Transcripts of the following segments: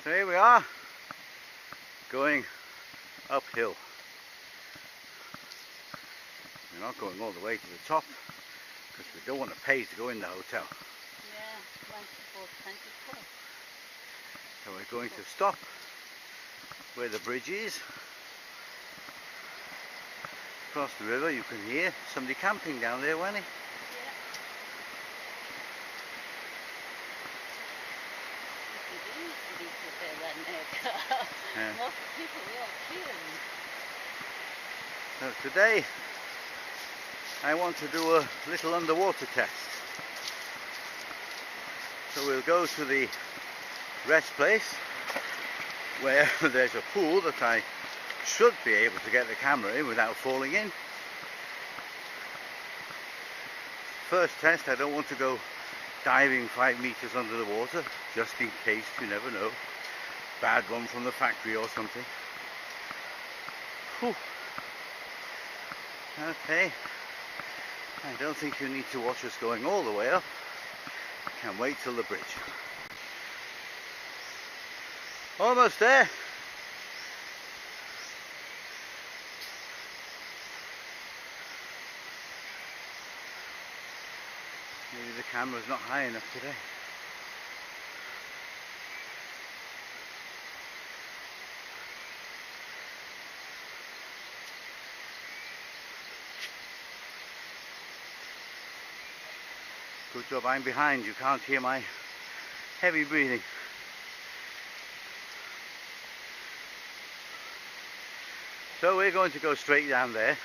So here we are, going uphill. We're not going all the way to the top because we don't want to pay to go in the hotel. Yeah, 24. So we're going to stop where the bridge is. Across the river you can hear somebody camping down there, wasn't he? Yeah. Yeah. Most people are queuing. So today I want to do a little underwater test. So we'll go to the rest place where there's a pool that I should be able to get the camera in without falling in. First test, I don't want to go diving 5 meters under the water, just in case, you never know. Bad one from the factory or something. Whew. Okay, I don't think you need to watch us going all the way up. Can't wait till the bridge. Almost there. Maybe the camera's not high enough today. Good job I'm behind, you can't hear my heavy breathing. So we're going to go straight down there,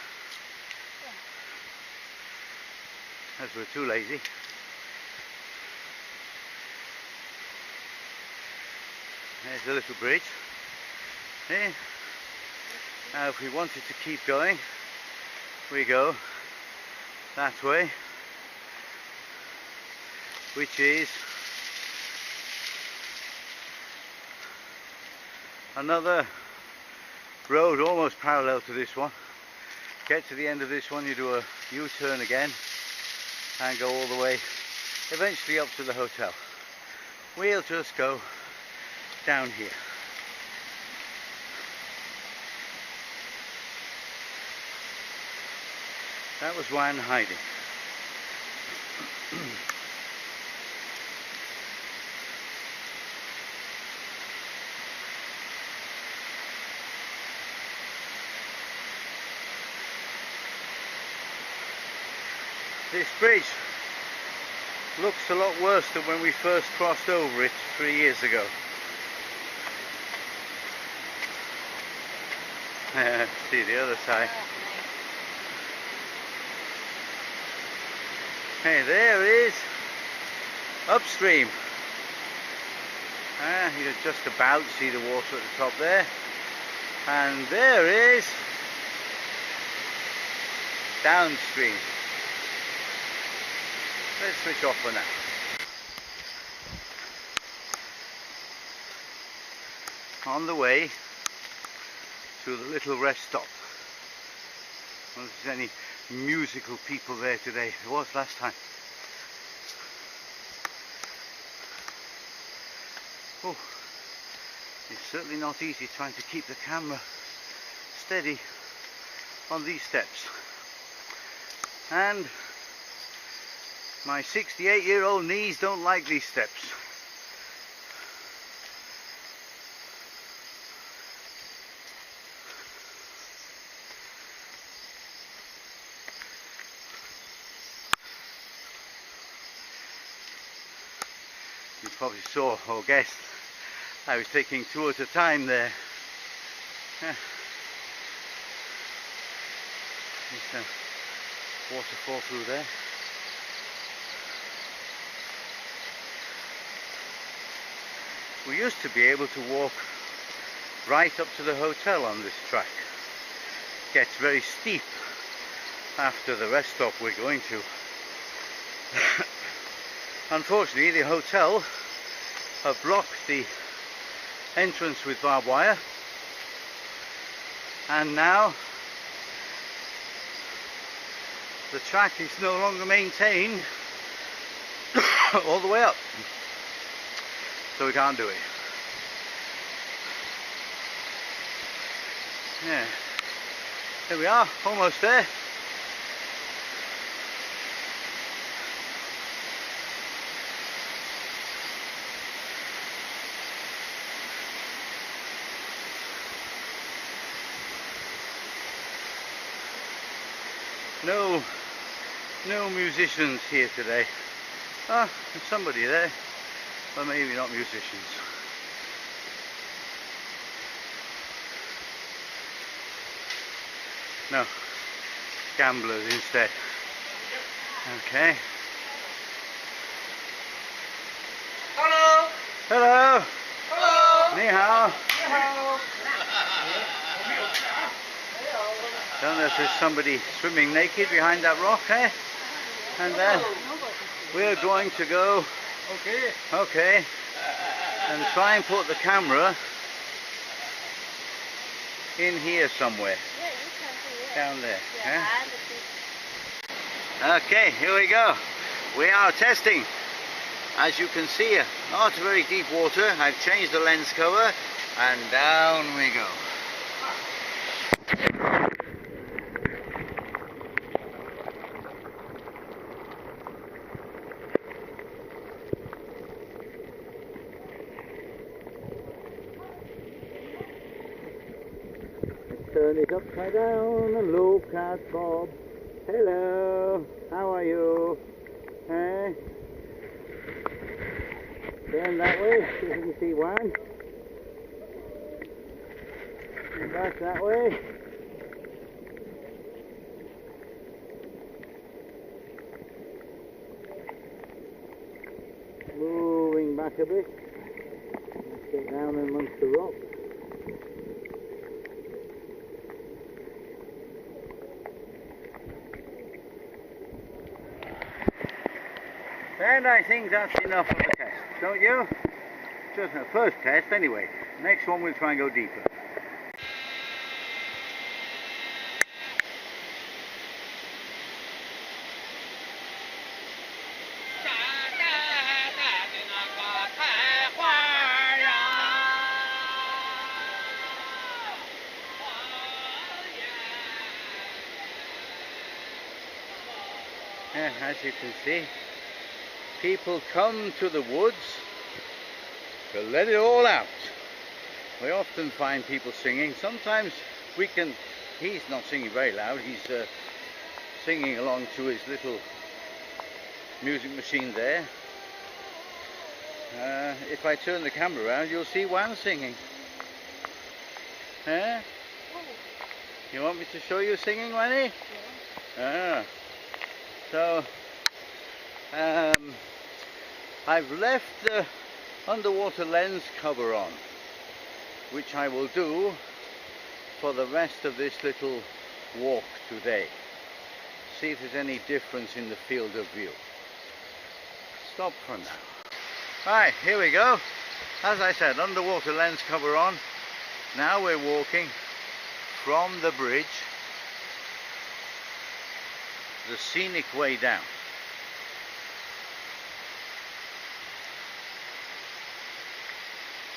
as we're too lazy. There's a little bridge. There. Now if we wanted to keep going, we go that way, which is another road almost parallel to this one. Get to the end of this one, you do a U-turn again and go all the way eventually up to the hotel. We'll just go down here. That was why I'm hiding. This bridge looks a lot worse than when we first crossed over it 3 years ago. See the other side. Hey, there is upstream. You can just about see the water at the top there. And there is downstream. Let's switch off for now. On the way to the little rest stop. I don't know if there's any musical people there today. There was last time. Oh, it's certainly not easy trying to keep the camera steady on these steps. And my 68-year-old knees don't like these steps. You probably saw or guessed I was taking 2 at a time there. There's a waterfall through there. We used to be able to walk right up to the hotel on this track. It gets very steep after the rest stop we're going to. Unfortunately, the hotel have blocked the entrance with barbed wire, and now the track is no longer maintained all the way up, so we can't do it. Yeah. There we are, almost there. No musicians here today. Ah, there's somebody there, but maybe not musicians. No, gamblers instead. Okay. Hello. Hello. Hello. Ni hao. Hello. Don't know if there's somebody swimming naked behind that rock, eh? And then we're going to go, okay, and try and put the camera in here somewhere. Yeah, you can do it. Down there. Yeah, Yeah? Okay, here we go. We are testing. As you can see, not very deep water. I've changed the lens cover, and down we go. Turn it upside down and look at Bob. Hello, how are you? Eh? Turn that way, see if you can see one. And back that way. Moving back a bit. Let's get down amongst the rocks. And I think that's enough for the test, don't you? Just the first test anyway. Next one we'll try and go deeper. Yeah, as you can see, people come to the woods to let it all out. We often find people singing. Sometimes he's not singing very loud, he's singing along to his little music machine there. If I turn the camera around, you'll see Wan singing. Huh? You want me to show you singing, Wanny? Yeah. Ah. So, I've left the underwater lens cover on, which I will do for the rest of this little walk today. See if there's any difference in the field of view. Stop for now. Alright, here we go. As I said, underwater lens cover on. Now we're walking from the bridge, the scenic way down.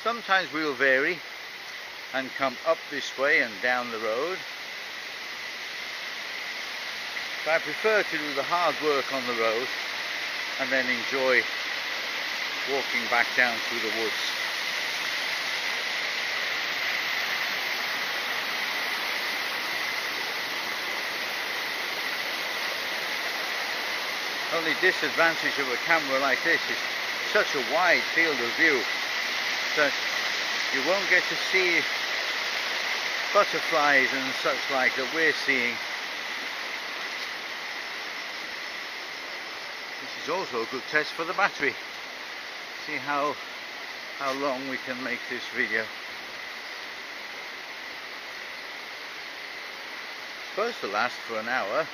Sometimes we'll vary and come up this way and down the road. But I prefer to do the hard work on the road and then enjoy walking back down through the woods. Only disadvantage of a camera like this is such a wide field of view that you won't get to see butterflies and such like that we're seeing. This is also a good test for the battery. See how long we can make this video. It's supposed to last for an hour.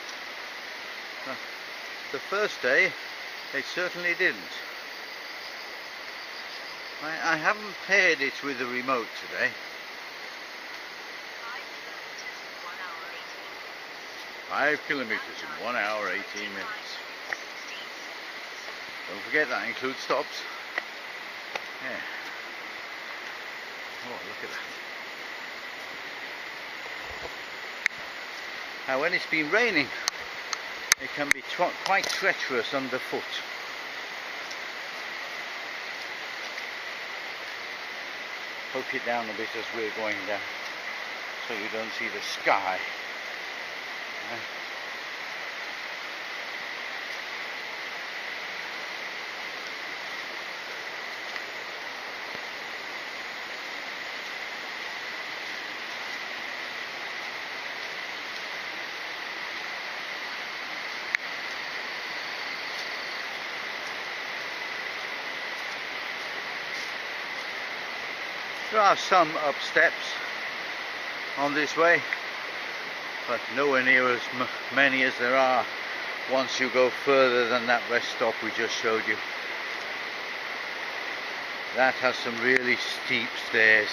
The first day, it certainly didn't. I haven't paired it with the remote today. 5 kilometers in 1 hour 18 minutes. Don't forget that includes stops. Yeah. Oh, look at that. Now when it's been raining, it can be quite treacherous underfoot. Poke it down a bit as we're going down, so you don't see the sky. There are some up steps on this way, but nowhere near as many as there are once you go further than that rest stop we just showed you. That has some really steep stairs.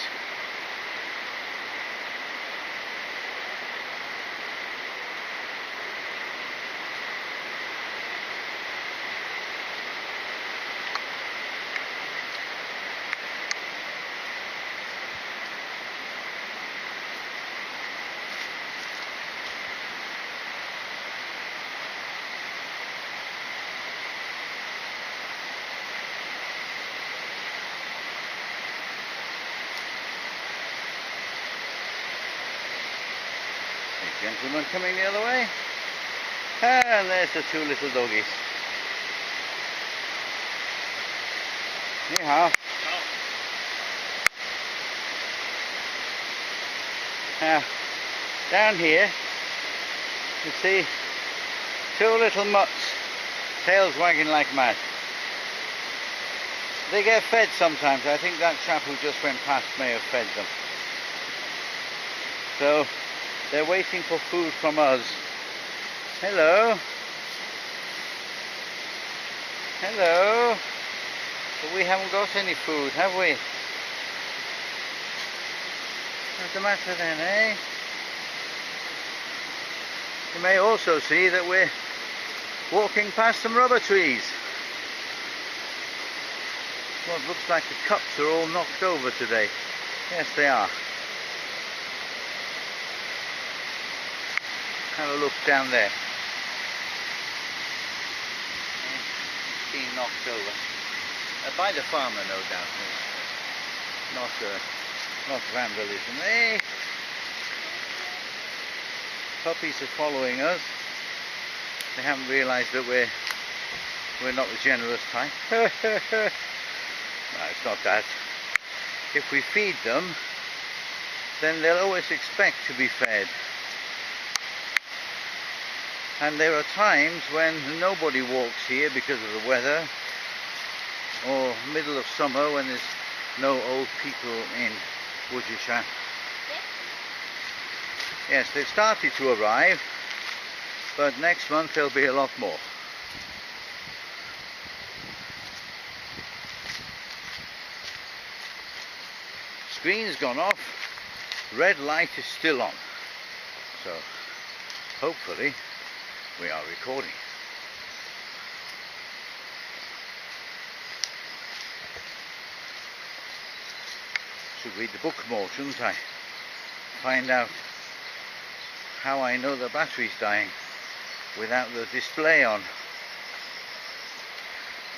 Gentleman coming the other way, and there's the two little doggies. Ni hao. Now, down here, you see two little mutts, tails wagging like mad. They get fed sometimes. I think that chap who just went past may have fed them. So they're waiting for food from us. Hello. Hello. But we haven't got any food, have we? What's the matter then, eh? You may also see that we're walking past some rubber trees. What looks like the cups are all knocked over today. Yes, they are. Have a look down there. Being knocked over. By the farmer, no doubt. Not vandalism. Hey! Puppies are following us. They haven't realised that we're not the generous type. No, it's not that. If we feed them, then they'll always expect to be fed. And there are times when nobody walks here because of the weather, or middle of summer when there's no old people in Wujishan. Yes, they've started to arrive, but next month there'll be a lot more. Screen's gone off, red light is still on, so hopefully we are recording. Should read the book more, shouldn't I? Find out how I know the battery's dying without the display on.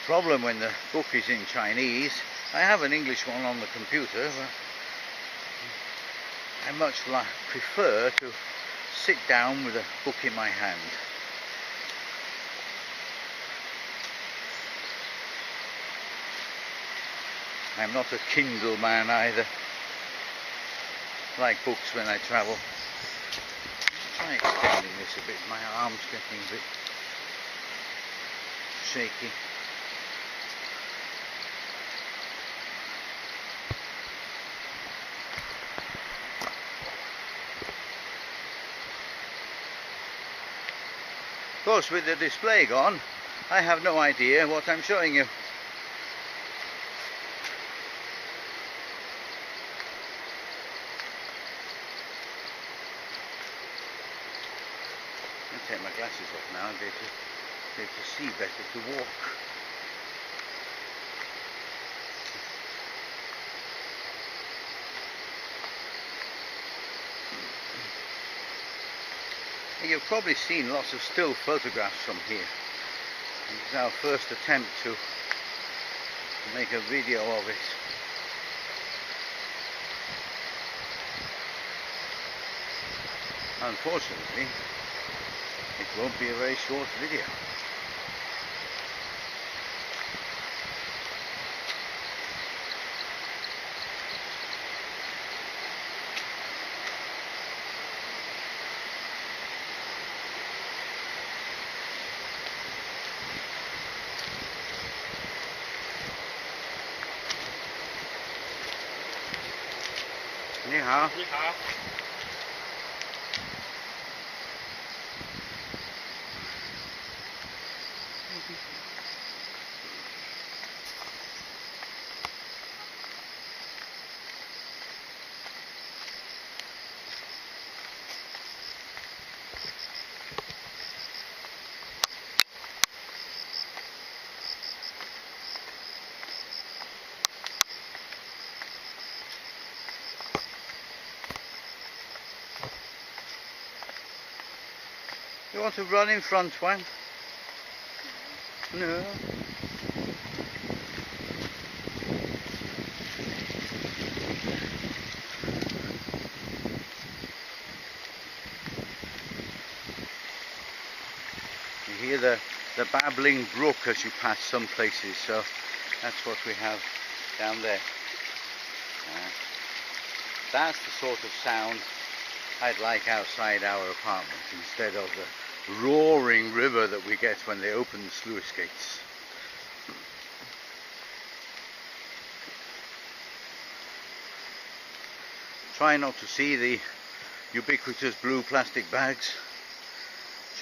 Problem when the book is in Chinese. I have an English one on the computer, but I much prefer to sit down with a book in my hand. I'm not a Kindle man either. I like books when I travel. Try extending this a bit. My arm's getting a bit shaky. Of course, with the display gone, I have no idea what I'm showing you. I'll take my glasses off now and be able to see better to walk. You've probably seen lots of still photographs from here. This is our first attempt to make a video of it. Unfortunately, it won't be a very short video. Ni hao. 你好。 You want to run in front, Wang? No. You hear the babbling brook as you pass some places, so that's what we have down there. That's the sort of sound I'd like outside our apartment instead of the roaring river that we get when they open the sluice gates. Try not to see the ubiquitous blue plastic bags.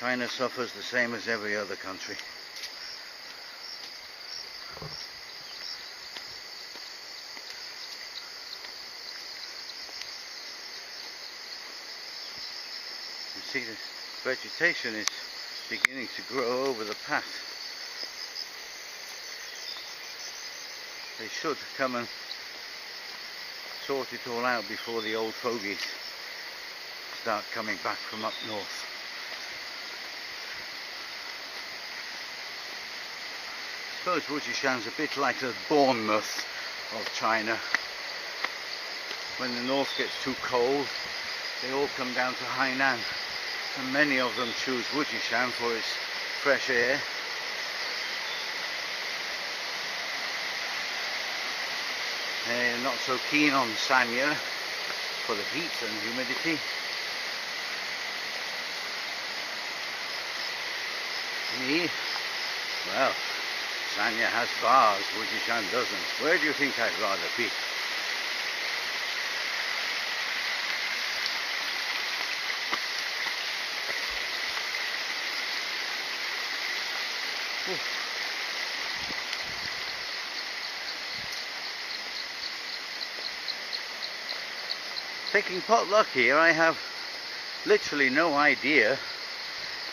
China suffers the same as every other country. You see, this vegetation is beginning to grow over the path. They should come and sort it all out before the old fogies start coming back from up north. I suppose Wujishan's a bit like the Bournemouth of China. When the north gets too cold, they all come down to Hainan. And many of them choose Wujishan for its fresh air. They're not so keen on Sanya for the heat and humidity. Me? Well, Sanya has bars, Wujishan doesn't. Where do you think I'd rather be? Taking potluck here, I have literally no idea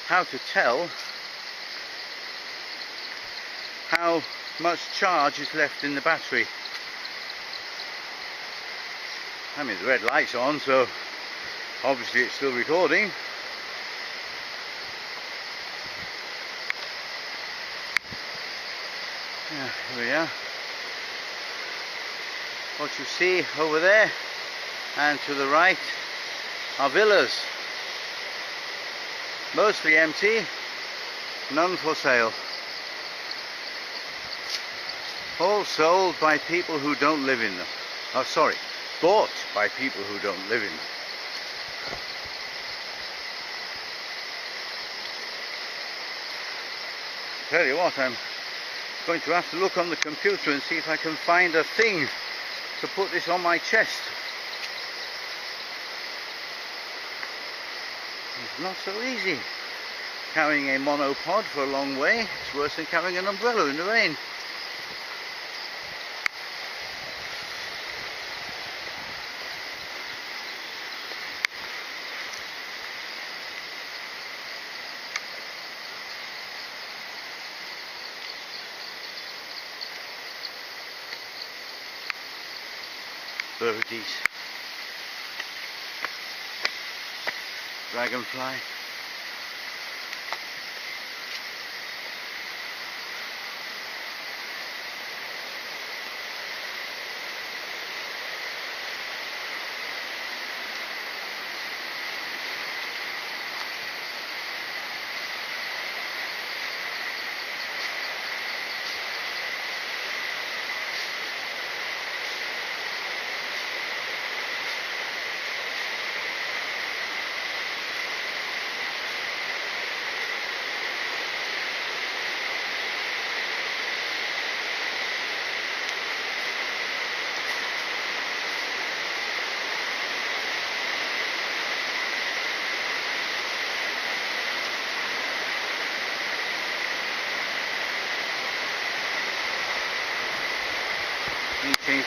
how to tell how much charge is left in the battery. I mean, the red light's on, so obviously it's still recording. Yeah, here we are. What you see over there and to the right are villas. Mostly empty, none for sale. All sold by people who don't live in them. Oh, sorry, bought by people who don't live in them. Tell you what, I'm going to have to look on the computer and see if I can find a thing to put this on my chest. It's not so easy. Carrying a monopod for a long way, it's worse than carrying an umbrella in the rain. Birdies. Dragonfly.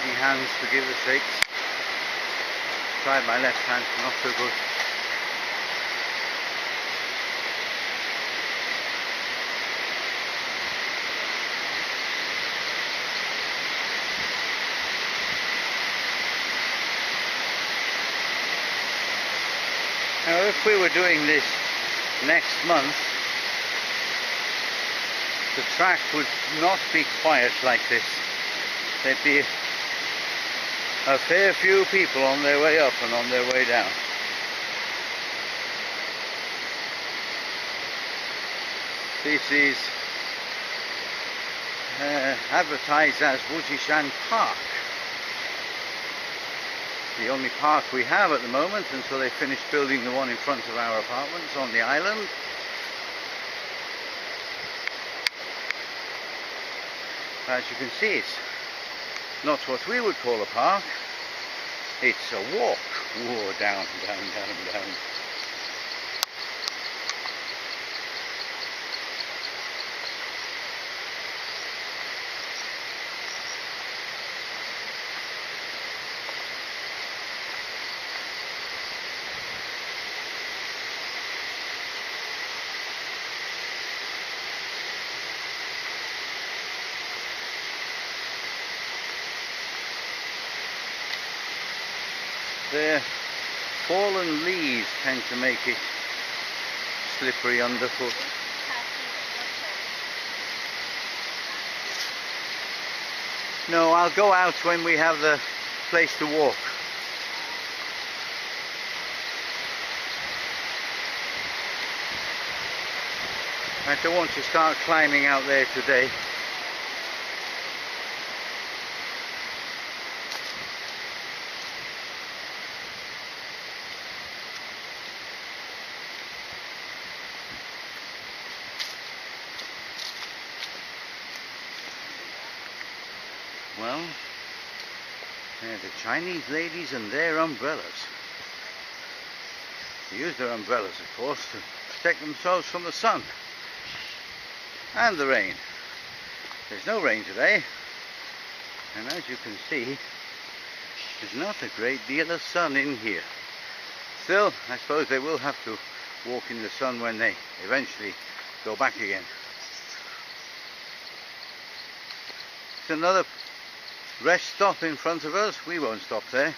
shaky hands, forgive the sakes. Tried my left hand, not so good. Now if we were doing this next month, the track would not be quiet like this. There'd be a fair few people on their way up and on their way down. This is advertised as Wujishan Park. The only park we have at the moment until they finish building the one in front of our apartments on the island. As you can see, it's not what we would call a park. It's a walk. Whoa, down, down, down, down. The fallen leaves tend to make it slippery underfoot. No, I'll go out when we have the place to walk. I don't want to start climbing out there today. Well, they're the Chinese ladies and their umbrellas. They use their umbrellas, of course, to protect themselves from the sun and the rain. There's no rain today, and as you can see, there's not a great deal of sun in here. Still, I suppose they will have to walk in the sun when they eventually go back again. It's another rest stop in front of us. We won't stop there.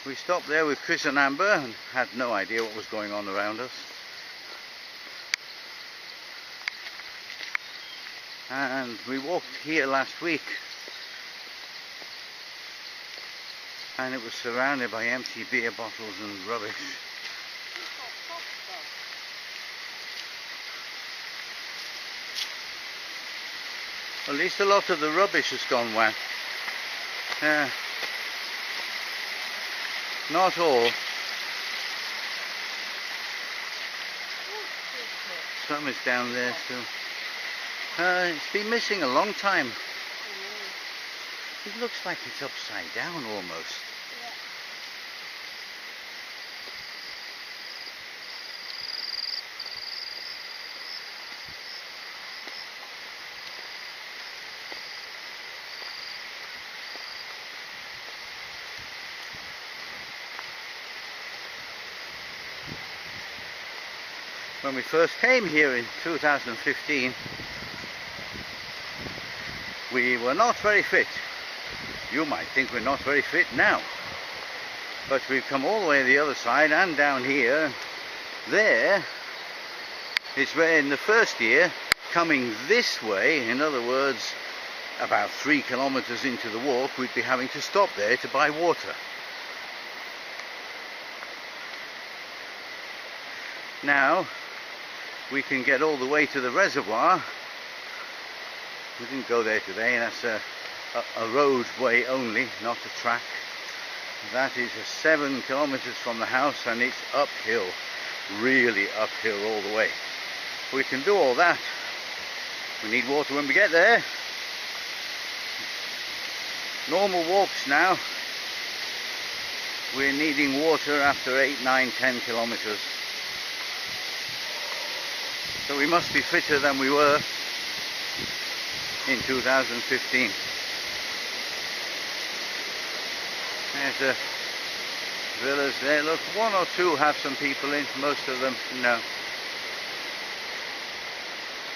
We stopped there with Chris and Amber and had no idea what was going on around us. And we walked here last week and it was surrounded by empty beer bottles and rubbish. At least a lot of the rubbish has gone well. Not all. Some is down there still. It's been missing a long time. It looks like it's upside down almost. When we first came here in 2015, we were not very fit. You might think we're not very fit now, but we've come all the way to the other side and down here. There, it's where in the first year, coming this way, in other words, about 3 kilometers into the walk, we'd be having to stop there to buy water. Now, we can get all the way to the reservoir. We didn't go there today, that's a roadway only, not a track. That is 7 kilometers from the house and it's uphill, really uphill all the way. We can do all that. We need water when we get there. Normal walks now, we're needing water after 8, 9, 10 kilometers. So we must be fitter than we were. in 2015. There's the villas there. Look, one or two have some people in, most of them no.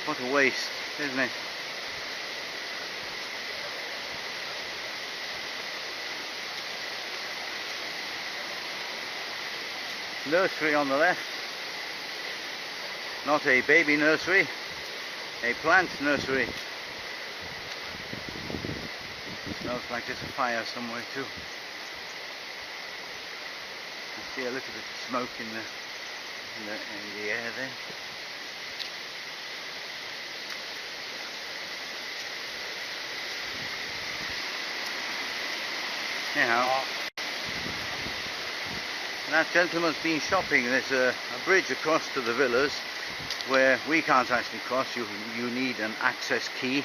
What a waste, isn't it? Nursery on the left. Not a baby nursery, a plant nursery. Smells like there's a fire somewhere too. I see a little bit of smoke in the air there. Anyhow, that gentleman's been shopping. There's a bridge across to the villas where we can't actually cross. You need an access key,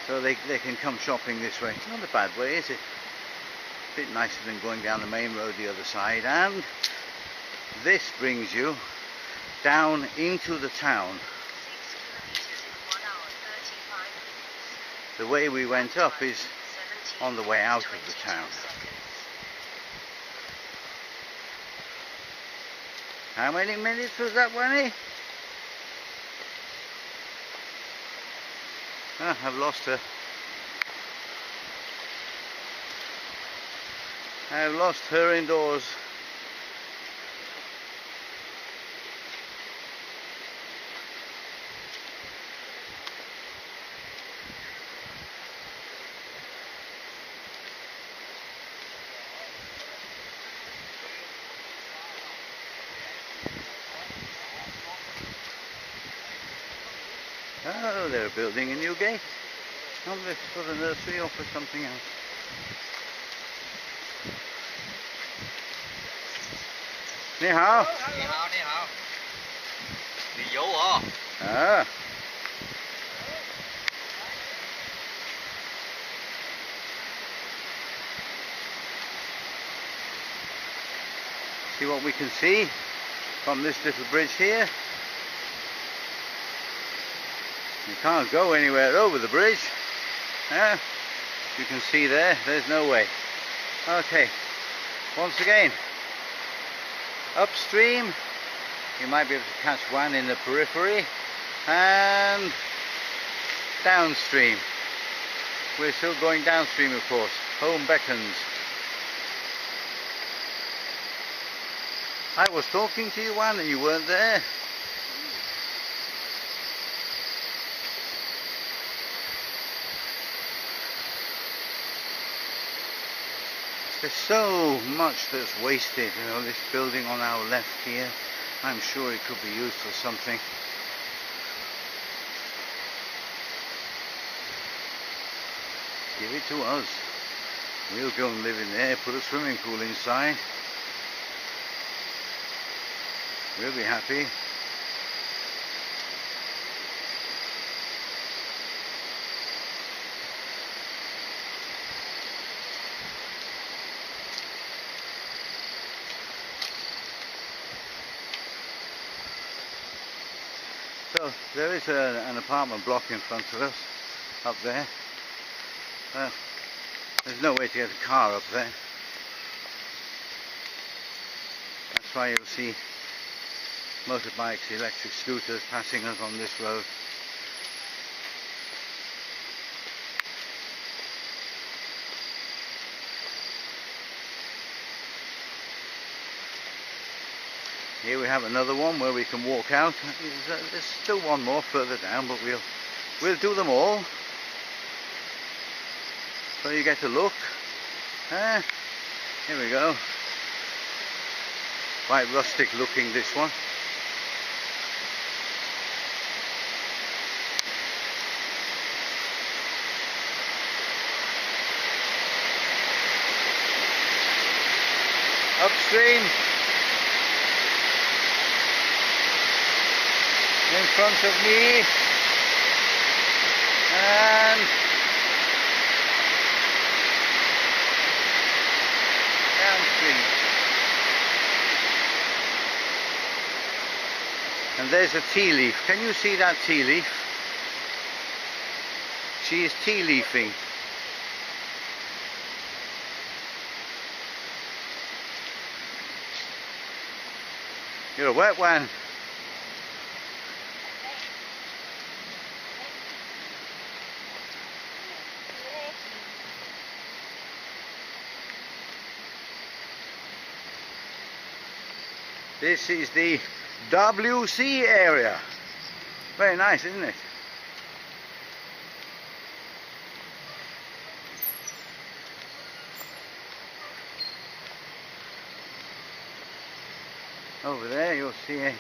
so they can come shopping this way. It's not a bad way, is it? A bit nicer than going down the main road the other side. And this brings you down into the town. The way we went up is on the way out of the town. How many minutes was that, Winnie? Oh, I've lost her. I've lost her indoors. Oh, they're building a new gate. Not this for the nursery or for something else. Ni hao. Ni hao, ni hao. Đi dấu hả? Ah. See what we can see from this little bridge here. You can't go anywhere over the bridge. You can see there's no way. Okay, once again, upstream, you might be able to catch one in the periphery, and downstream. We're still going downstream, of course. Home beckons. I was talking to you, Juan, and you weren't there. There's so much that's wasted, you know, this building on our left here. I'm sure it could be used for something. Give it to us. We'll go and live in there, put a swimming pool inside. We'll be happy. So there is an apartment block in front of us, up there. There's no way to get a car up there. That's why you'll see motorbikes, electric scooters passing us on this road. Here we have another one where we can walk out. There's still one more further down, but we'll do them all. So you get a look. Here we go. Quite rustic looking, this one. Upstream. In front of me, and downstream. And there's a tea leaf. Can you see that tea leaf? She is tea leafing. You're a wet one. This is the WC area. Very nice, isn't it? Over there you'll see a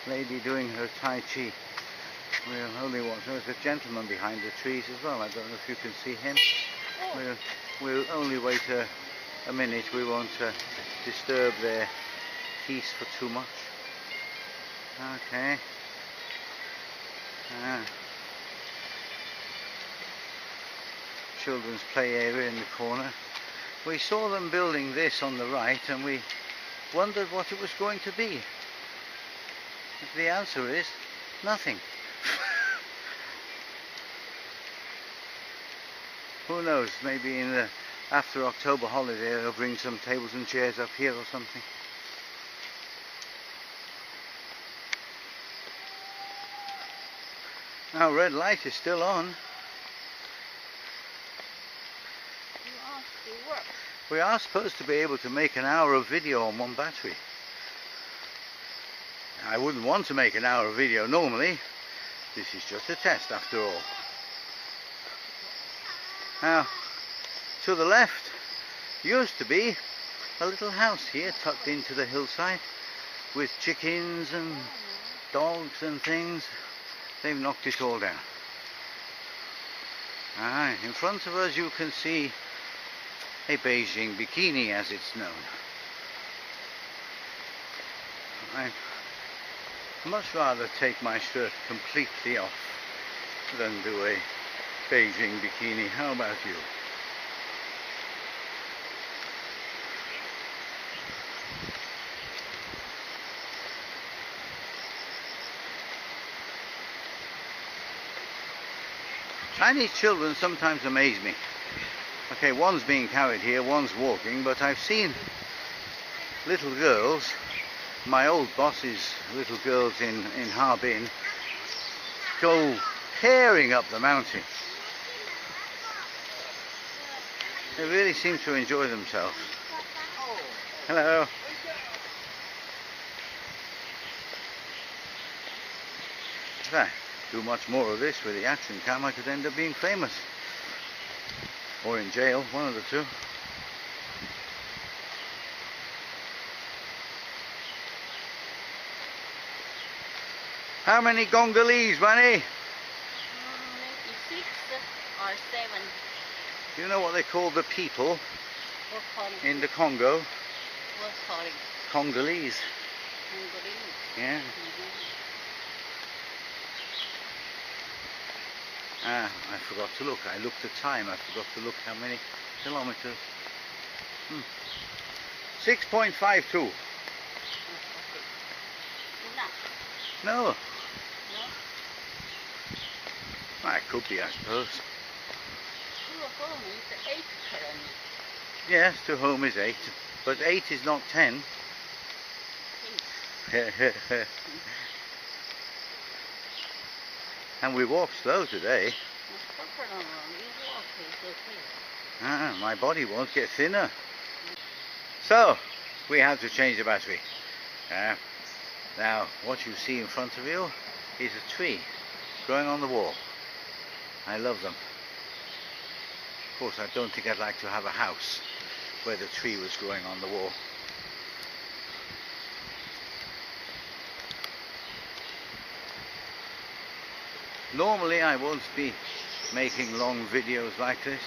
lady doing her Tai Chi. We'll only watch. There's a gentleman behind the trees as well. I don't know if you can see him. We'll only wait a minute. We won't disturb their peace for too much. Okay. Children's play area in the corner. We saw them building this on the right and we wondered what it was going to be. The answer is nothing. Who knows, maybe in the after October holiday they'll bring some tables and chairs up here or something. Now red light is still on. We are supposed to be able to make an hour of video on one battery. I wouldn't want to make an hour of video normally. This is just a test after all. Now, to the left used to be a little house here tucked into the hillside with chickens and dogs and things. They've knocked it all down. In front of us you can see a Beijing bikini as it's known. I'd much rather take my shirt completely off than do a Beijing bikini. How about you? Chinese children sometimes amaze me. Okay, one's being carried here, one's walking, but I've seen little girls, my old boss's little girls in Harbin, go tearing up the mountain. They really seem to enjoy themselves. Hello. If I do much more of this with the action cam, I could end up being famous. Or in jail, one of the two. How many Congolese, Bunny? Maybe 6 or 7. Do you know what they call the people What calling? in the Congo? What calling? Congolese. Congolese. Yeah. I forgot to look. I looked at time. I forgot to look how many kilometers. 6.52. Enough. No. No? Well, it could be, I suppose. To home is 8 kilometers. Yes, to home is 8. But 8 is not 10. 8. And we walk slow today. My body won't get thinner. So, we have to change the battery. Now, what you see in front of you is a tree growing on the wall. I love them. Of course, I don't think I'd like to have a house where the tree was growing on the wall. Normally I won't be making long videos like this.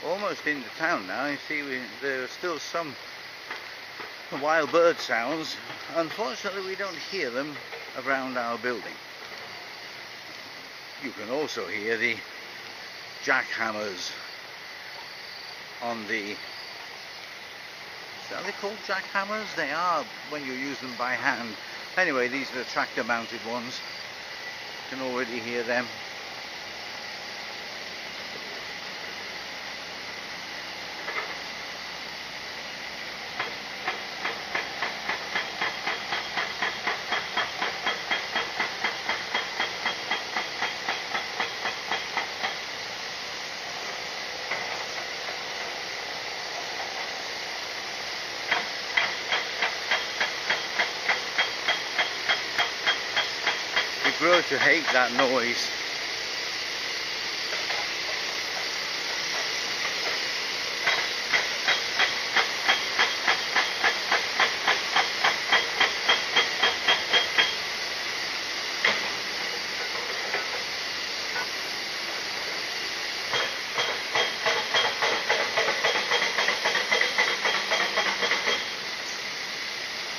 Almost into town now. You see, there are still some wild bird sounds. Unfortunately, we don't hear them around our building. You can also hear the jackhammers on the... Are they called jackhammers? They are when you use them by hand. Anyway, these are the tractor mounted ones. You can already hear them. You grow to hate that noise.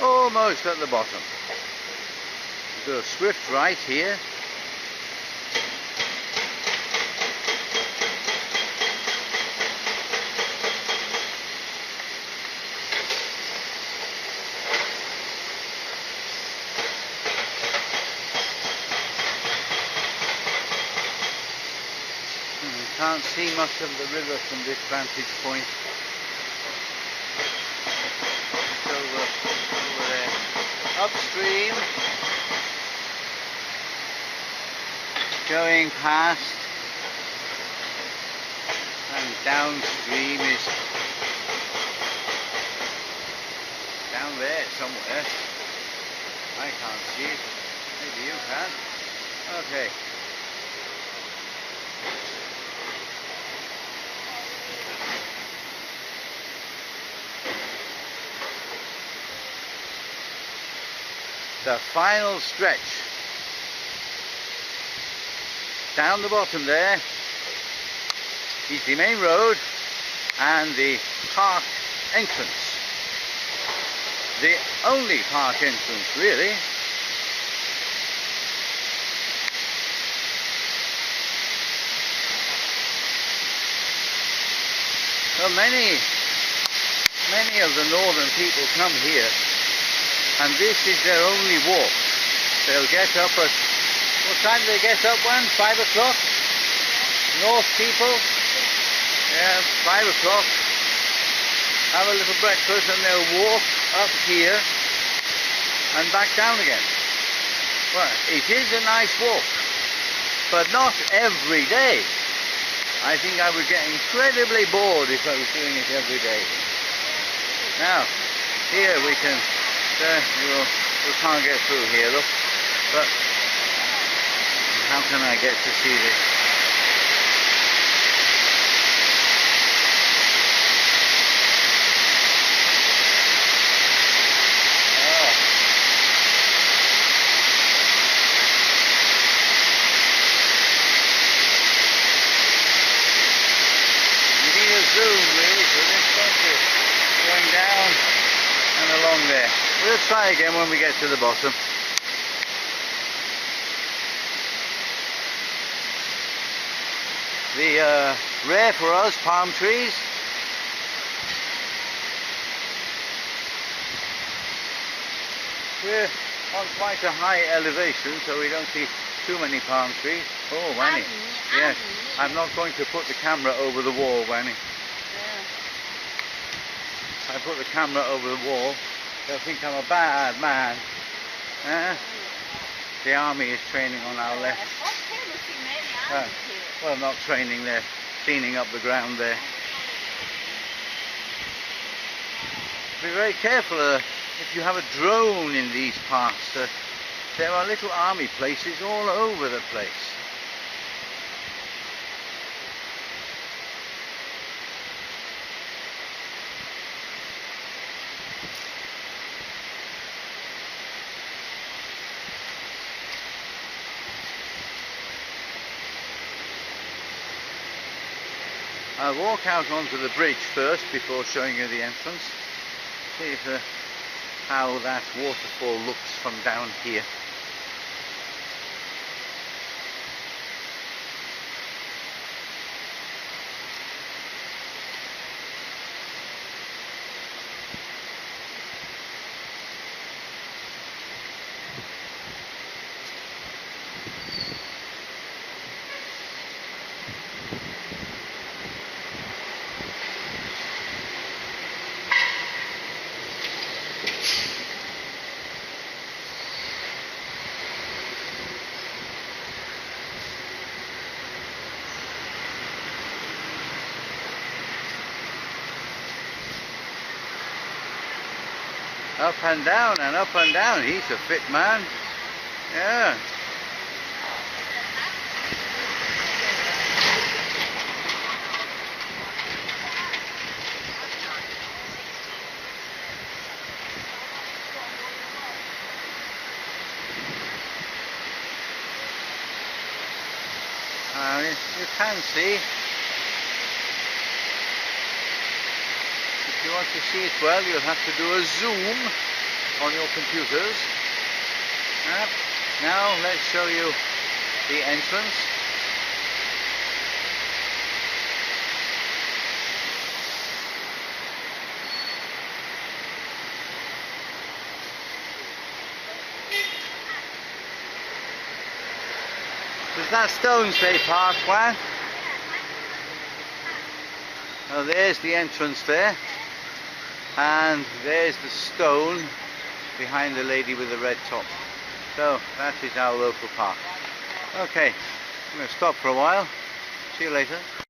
Almost at the bottom. Do a swift right here. Can't see much of the river from this vantage point. It's over there. Upstream, going past, and downstream is down there somewhere. I can't see it. Maybe you can. Okay. The final stretch. Down the bottom there is the main road and the park entrance. The only park entrance, really. So many of the northern people come here, and this is their only walk. They'll get up at, what time do they get up when? 5 o'clock? North people? Yeah, 5 o'clock. Have a little breakfast and they'll walk up here and back down again. Well, it is a nice walk, but not every day. I think I would get incredibly bored if I was doing it every day. Now, here we can... we can't get through here, look, but how can I get to see this? Oh. You need a zoom really for this country, going down and along there. We'll try again when we get to the bottom. The rare for us palm trees. We're on quite a high elevation, so we don't see too many palm trees. Oh, Wanny. Yes, I'm not going to put the camera over the wall, Wanny. I put the camera over the wall. They'll think I'm a bad man. The army is training on our left. Well, not training, they're cleaning up the ground there. Be very careful if you have a drone in these parts. There are little army places all over the place. I'll walk out onto the bridge first before showing you the entrance. See if how that waterfall looks from down here. Up and down and up and down. He's a fit man. Yeah. You can see. If you want to see it well, you'll have to do a zoom on your computers. Now let's show you the entrance. Does that stone say Parkland? Oh, there's the entrance there, and there's the stone behind the lady with the red top. So that is our local park. Okay, I'm going to stop for a while. See you later.